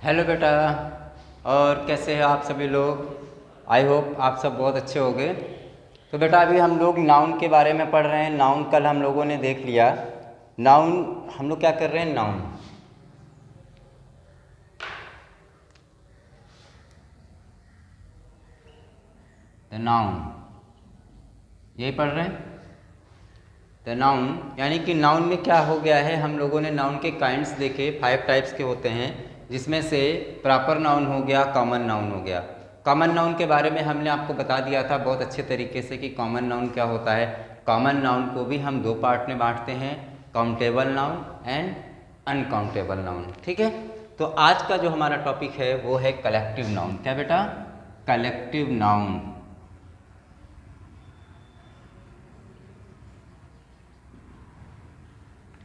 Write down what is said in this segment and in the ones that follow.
Hello बेटा। और कैसे हैं आप सभी लोग। आई होप आप सब बहुत अच्छे होंगे। तो बेटा अभी हम लोग नाउन के बारे में पढ़ रहे हैं। नाउन कल हम लोगों ने देख लिया। नाउन हम लोग क्या कर रहे हैं, नाउन। द नाउन यही पढ़ रहे हैं। द नाउन यानी कि नाउन में क्या हो गया है, हम लोगों ने नाउन के काइंड्स देखे, 5 टाइप्स के होते हैं, जिसमें से प्रॉपर नाउन हो गया, कॉमन नाउन हो गया। कॉमन नाउन के बारे में हमने आपको बता दिया था बहुत अच्छे तरीके से कि कॉमन नाउन क्या होता है। कॉमन नाउन को भी हम 2 पार्ट में बांटते हैं, countable noun and uncountable noun. ठीक है, तो आज का जो हमारा टॉपिक है वो है कलेक्टिव नाउन। क्या बेटा, कलेक्टिव नाउन।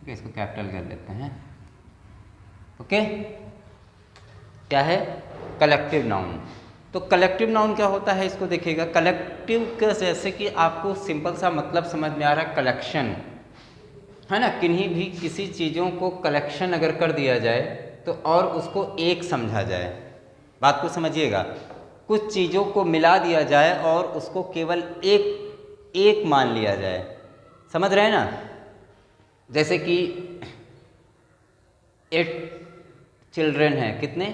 इसको कैपिटल कर लेते हैं। ओके, क्या है, कलेक्टिव नाउन। तो कलेक्टिव नाउन क्या होता है इसको देखिएगा। कलेक्टिव का जैसे कि आपको सिंपल सा मतलब समझ में आ रहा है, कलेक्शन है ना। किन्हीं भी किसी चीज़ों को कलेक्शन अगर कर दिया जाए तो और उसको एक समझा जाए। बात को समझिएगा, कुछ चीज़ों को मिला दिया जाए और उसको केवल एक मान लिया जाए। समझ रहे हैं ना। जैसे कि 8 चिल्ड्रेन हैं, कितने,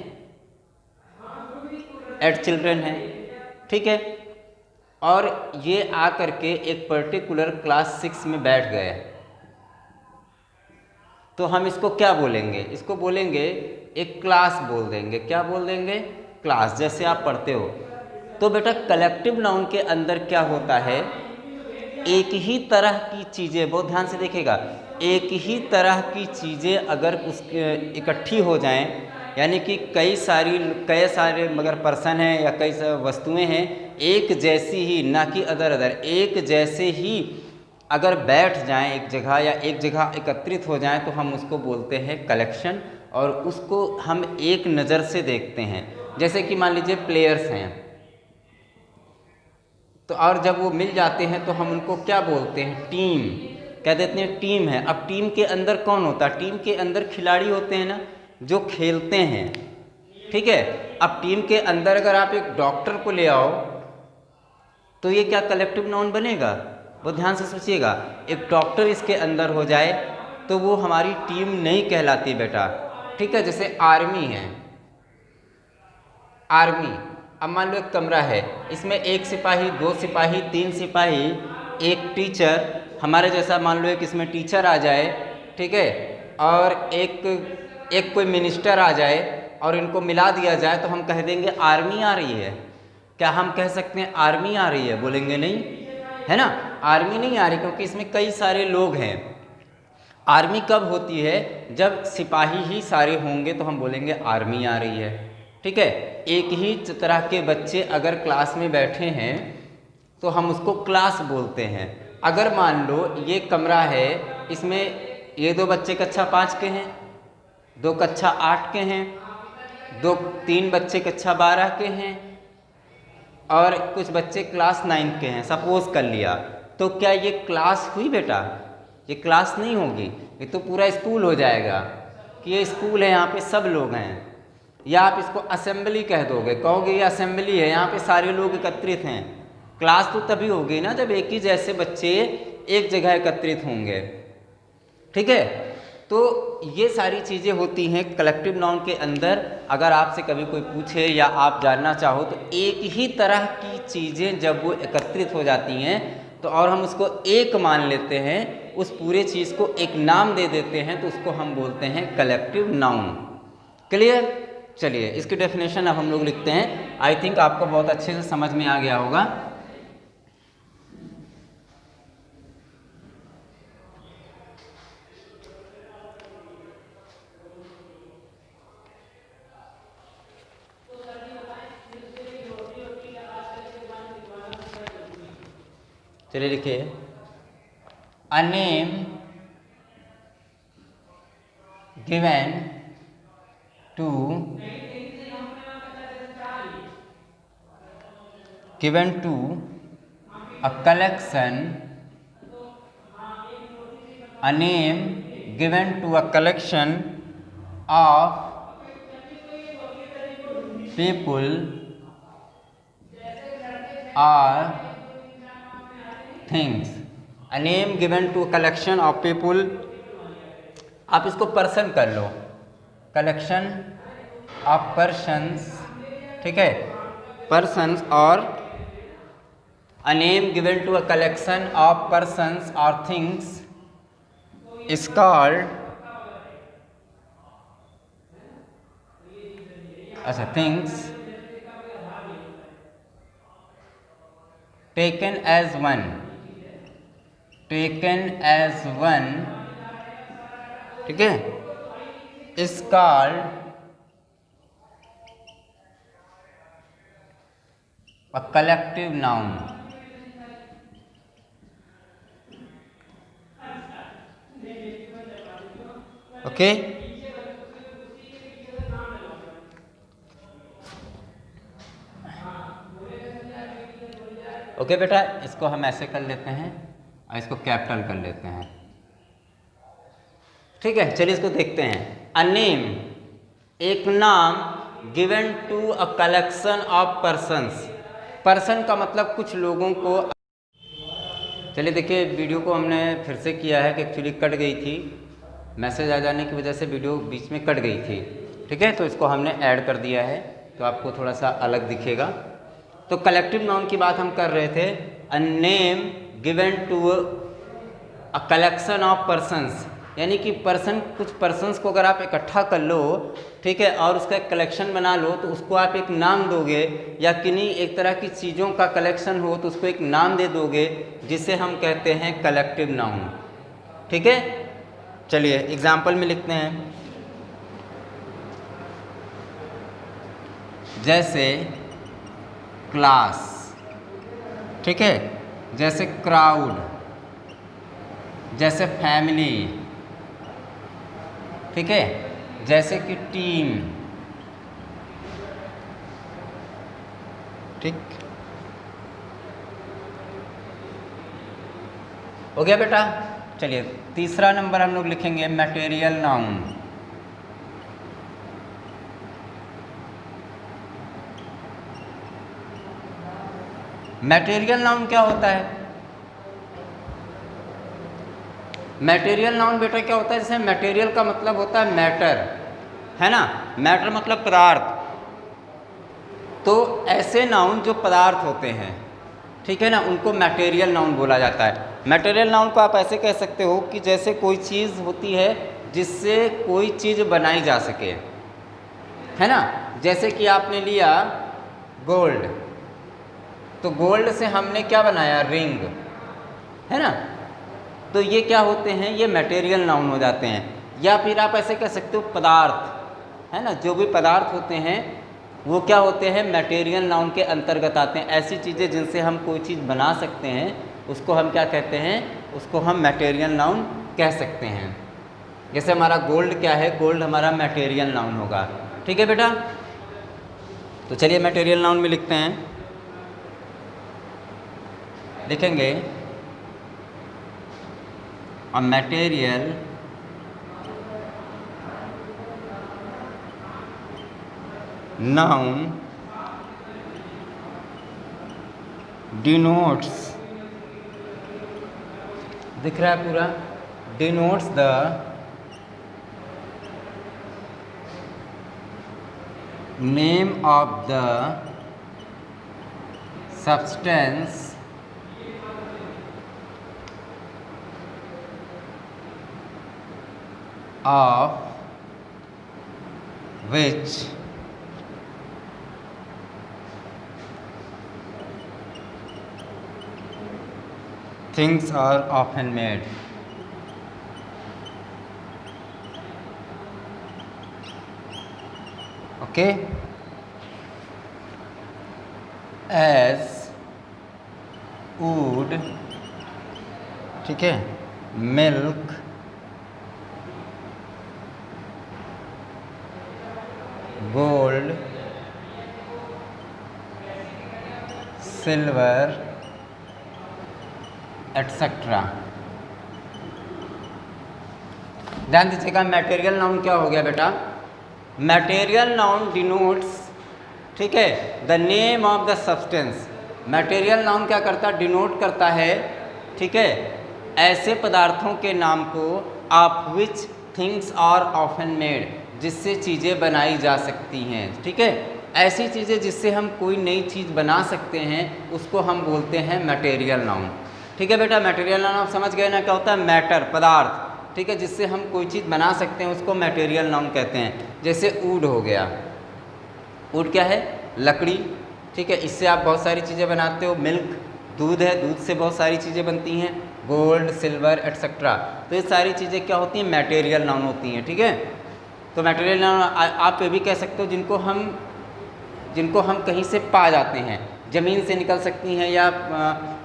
8 चिल्ड्रेन हैं, ठीक है। और ये आ करके एक पर्टिकुलर क्लास 6 में बैठ गए, तो हम इसको क्या बोलेंगे, इसको बोलेंगे एक क्लास बोल देंगे। क्या बोल देंगे, क्लास, जैसे आप पढ़ते हो। तो बेटा कलेक्टिव नाउन के अंदर क्या होता है, एक ही तरह की चीज़ें, बहुत ध्यान से देखिएगा, एक ही तरह की चीज़ें अगर उसके इकट्ठी हो जाएं, यानी कि कई सारे मगर पर्सन हैं या कई सारी वस्तुएं हैं, एक जैसी ही, ना कि अदर एक जैसे ही अगर बैठ जाएं एक जगह या एक जगह एकत्रित हो जाएं, तो हम उसको बोलते हैं कलेक्शन। और उसको हम एक नज़र से देखते हैं। जैसे कि मान लीजिए प्लेयर्स हैं, तो और जब वो मिल जाते हैं तो हम उनको क्या बोलते हैं, टीम कह देते हैं, टीम है। अब टीम के अंदर कौन होता है, टीम के अंदर खिलाड़ी होते हैं ना, जो खेलते हैं, ठीक है। अब टीम के अंदर अगर आप एक डॉक्टर को ले आओ तो ये क्या कलेक्टिव नाउन बनेगा, बहुत ध्यान से सोचिएगा। एक डॉक्टर इसके अंदर हो जाए तो वो हमारी टीम नहीं कहलाती बेटा, ठीक है। जैसे आर्मी है, आर्मी, अब मान लो एक कमरा है, इसमें 1 सिपाही, 2 सिपाही, 3 सिपाही, एक टीचर, हमारे जैसा मान लो एक इसमें टीचर आ जाए, ठीक है। और एक कोई मिनिस्टर आ जाए और इनको मिला दिया जाए तो हम कह देंगे आर्मी आ रही है। क्या हम कह सकते हैं आर्मी आ रही है, बोलेंगे नहीं, है ना। आर्मी नहीं आ रही, क्योंकि इसमें कई सारे लोग हैं। आर्मी कब होती है, जब सिपाही ही सारे होंगे तो हम बोलेंगे आर्मी आ रही है, ठीक है। एक ही तरह के बच्चे अगर क्लास में बैठे हैं तो हम उसको क्लास बोलते हैं। अगर मान लो ये कमरा है, इसमें ये 2 बच्चे कक्षा 5 के हैं, 2 कक्षा 8 के हैं, 3 बच्चे कक्षा 12 के हैं और कुछ बच्चे क्लास 9 के हैं, सपोज कर लिया। तो क्या ये क्लास हुई बेटा, ये क्लास नहीं होगी, ये तो पूरा स्कूल हो जाएगा कि ये स्कूल है, यहाँ पे सब लोग हैं। या आप इसको असेंबली कह दोगे, कहोगे ये असेंबली है, यहाँ पे सारे लोग एकत्रित हैं। क्लास तो तभी होगी ना जब एक ही जैसे बच्चे एक जगह एकत्रित होंगे, ठीक है। तो ये सारी चीज़ें होती हैं कलेक्टिव नाउन के अंदर। अगर आपसे कभी कोई पूछे या आप जानना चाहो तो एक ही तरह की चीज़ें जब वो एकत्रित हो जाती हैं तो और हम उसको एक मान लेते हैं, उस पूरे चीज़ को एक नाम दे देते हैं, तो उसको हम बोलते हैं कलेक्टिव नाउन। क्लियर। चलिए इसकी डेफिनेशन अब हम लोग लिखते हैं। आई थिंक आपको बहुत अच्छे से समझ में आ गया होगा। चलिए लिखिए, a name given to a collection, a name given to a collection of people or things. A name given to a collection of people. आप इसको पर्सन कर लो, कलेक्शन ऑफ पर्सन्स, ठीक है, पर्सन्स, और a name given to a collection of persons or things is called, अच्छा, things taken as one, ठीक है, is called a collective noun. Okay, okay बेटा, इसको हम ऐसे कर लेते हैं और इसको कैपिटल कर लेते हैं, ठीक है। चलिए इसको देखते हैं। अ नेम, एक नाम, given to a collection of persons, person का मतलब कुछ लोगों को। चलिए देखिए, वीडियो को हमने फिर से किया है कि एक्चुअली कट गई थी, मैसेज आ जाने की वजह से वीडियो बीच में कट गई थी, ठीक है। तो इसको हमने ऐड कर दिया है तो आपको थोड़ा सा अलग दिखेगा। तो कलेक्टिव नाउन की बात हम कर रहे थे। A name given to a collection of persons, यानी कि पर्सन, कुछ पर्सन्स को अगर आप इकट्ठा कर लो, ठीक है, और उसका एक कलेक्शन बना लो, तो उसको आप एक नाम दोगे, या किन्हीं एक तरह की चीज़ों का कलेक्शन हो तो उसको एक नाम दे दोगे, जिसे हम कहते हैं कलेक्टिव नाउन, ठीक है। चलिए एग्जाम्पल में लिखते हैं, जैसे क्लास, ठीक है, जैसे क्राउड, जैसे फैमिली, ठीक है, जैसे कि टीम, ठीक हो गया बेटा। चलिए तीसरा नंबर हम लोग लिखेंगे मटेरियल नाउन। मटेरियल नाउन क्या होता है? मटेरियल नाउन बेटा क्या होता है? जैसे मटेरियल का मतलब होता है मैटर, है ना, मैटर मतलब पदार्थ। तो ऐसे नाउन जो पदार्थ होते हैं, ठीक है ना, उनको मटेरियल नाउन बोला जाता है। मटेरियल नाउन को आप ऐसे कह सकते हो कि जैसे कोई चीज़ होती है जिससे कोई चीज़ बनाई जा सके, है ना। जैसे कि आपने लिया गोल्ड, तो गोल्ड से हमने क्या बनाया? रिंग, है ना। तो ये क्या होते हैं? ये मटेरियल नाउन हो जाते हैं। या फिर आप ऐसे कह सकते हो पदार्थ, है ना, जो भी पदार्थ होते हैं वो क्या होते हैं? मटेरियल नाउन के अंतर्गत आते हैं। ऐसी चीज़ें जिनसे हम कोई चीज़ बना सकते हैं उसको हम क्या कहते हैं? उसको हम मटेरियल नाउन कह सकते हैं। जैसे हमारा गोल्ड क्या है? गोल्ड हमारा मटेरियल नाउन होगा, ठीक है बेटा। तो चलिए मटेरियल नाउन में लिखते हैं, लिखेंगे अ मटेरियल noun denotes, दिख रहा है पूरा, denotes the name of the substance of which things are often made. Okay, as wood, ठीक है, milk, gold, silver, एटसेट्रा। ध्यान दीजिएगा, मटेरियल नाउन क्या हो गया बेटा? मटेरियल नाउन डिनोट्स ठीक है। The name of the substance, material noun क्या करता है, डिनोट करता है, ठीक है, ऐसे पदार्थों के नाम को of which things are often made, जिससे चीज़ें बनाई जा सकती हैं, ठीक है। ऐसी चीज़ें जिससे हम कोई नई चीज़ बना सकते हैं उसको हम बोलते हैं मटेरियल नाउन, ठीक है बेटा। मटेरियल नाउन आप समझ गए ना, क्या होता है, मैटर, पदार्थ, ठीक है, जिससे हम कोई चीज़ बना सकते हैं उसको मटेरियल नाउन कहते हैं। जैसे वुड हो गया, वुड क्या है, लकड़ी, ठीक है, इससे आप बहुत सारी चीज़ें बनाते हो। मिल्क, दूध है, दूध से बहुत सारी चीज़ें बनती हैं, गोल्ड, सिल्वर एट्सेट्रा। तो ये सारी चीज़ें क्या होती हैं, मटेरियल नाउन होती हैं, ठीक है। तो मटेरियल नाउन आप ये भी कह सकते हो जिनको हम कहीं से पा जाते हैं, ज़मीन से निकल सकती हैं या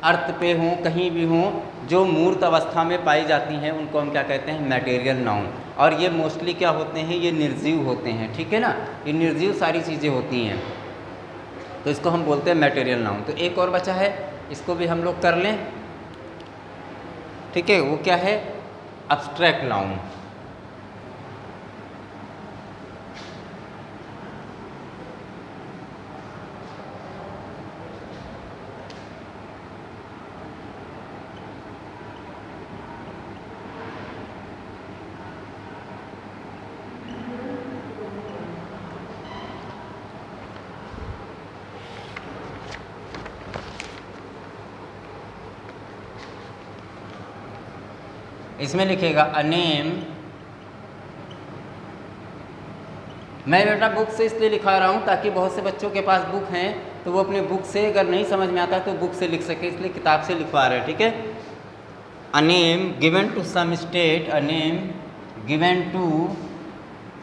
अर्थ पे हों, कहीं भी हों, जो मूर्त अवस्था में पाई जाती हैं उनको हम क्या कहते हैं, मटेरियल नाउन। और ये मोस्टली क्या होते हैं, ये निर्जीव होते हैं, ठीक है ना, ये निर्जीव सारी चीज़ें होती हैं, तो इसको हम बोलते हैं मटेरियल नाउन। तो एक और बचा है, इसको भी हम लोग कर लें, ठीक है, वो क्या है, एब्स्ट्रैक्ट नाउन। इसमें लिखेगा अ नेम, मैं बेटा बुक से इसलिए लिखा रहा हूँ ताकि बहुत से बच्चों के पास बुक हैं तो वो अपने बुक से अगर नहीं समझ में आता तो बुक से लिख सके, इसलिए किताब से लिखवा रहे हैं, ठीक है। A name given to some state, a name given to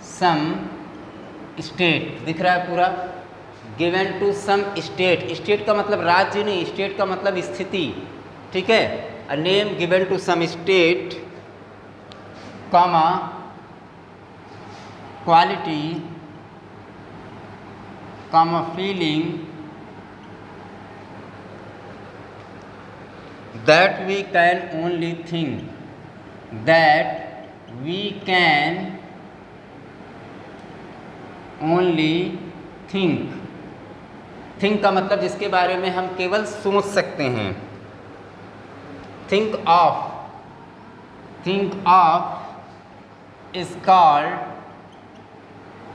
some state, दिख रहा है पूरा, given to some state, state का मतलब राज्य नहीं, स्टेट का मतलब स्थिति, ठीक है। A name given to some state, comma, quality, comma, feeling that we can only think, that we can only think, think का मतलब जिसके बारे में हम केवल सोच सकते हैं, think of is called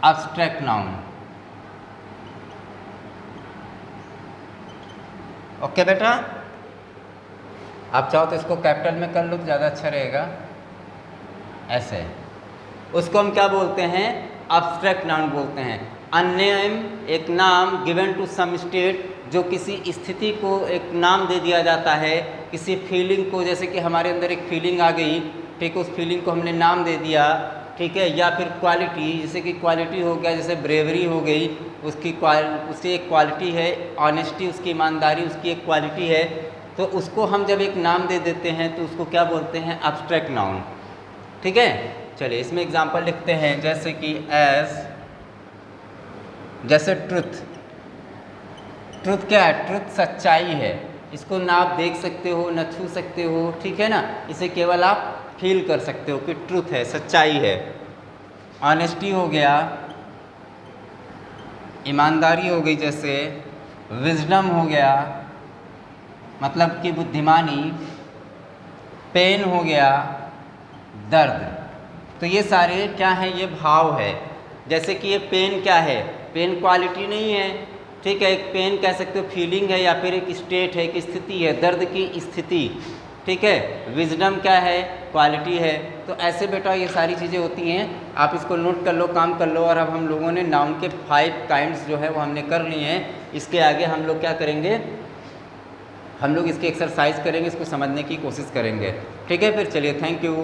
abstract noun, okay बेटा। आप चाहो तो इसको कैपिटल में कर लो तो ज़्यादा अच्छा रहेगा, ऐसे, उसको हम क्या बोलते हैं, एब्स्ट्रैक्ट नाउन बोलते हैं। अ नेम, एक नाम, गिवन टू सम स्टेट, जो किसी स्थिति को एक नाम दे दिया जाता है, किसी फीलिंग को, जैसे कि हमारे अंदर एक फीलिंग आ गई, ठीक है, उस फीलिंग को हमने नाम दे दिया, ठीक है। या फिर क्वालिटी, जैसे कि क्वालिटी हो गया, जैसे ब्रेवरी हो गई, उसकी एक क्वालिटी है, ऑनेस्टी उसकी ईमानदारी उसकी एक क्वालिटी है, तो उसको हम जब एक नाम दे देते हैं तो उसको क्या बोलते हैं, एब्स्ट्रैक्ट नाउन, ठीक है। चलिए इसमें एग्जांपल लिखते हैं, जैसे कि जैसे ट्रुथ, ट्रुथ क्या है, ट्रुथ सच्चाई है, इसको ना आप देख सकते हो ना छू सकते हो, ठीक है ना, इसे केवल आप फील कर सकते हो कि ट्रुथ है, सच्चाई है। ऑनेस्टी हो गया, ईमानदारी हो गई, जैसे विजडम हो गया, मतलब कि बुद्धिमानी, पेन हो गया, दर्द। तो ये सारे क्या है, ये भाव है। जैसे कि ये पेन क्या है, पेन क्वालिटी नहीं है, ठीक है, एक पेन कह सकते हो फीलिंग है या फिर एक स्टेट है, एक स्थिति है, दर्द की स्थिति, ठीक है। विजडम क्या है, क्वालिटी है। तो ऐसे बेटा ये सारी चीज़ें होती हैं, आप इसको नोट कर लो, काम कर लो। और अब हम लोगों ने नाउन के 5 काइंड्स जो है वो हमने कर लिए हैं। इसके आगे हम लोग क्या करेंगे, हम लोग इसकी एक्सरसाइज करेंगे, इसको समझने की कोशिश करेंगे, ठीक है। फिर चलिए, थैंक यू।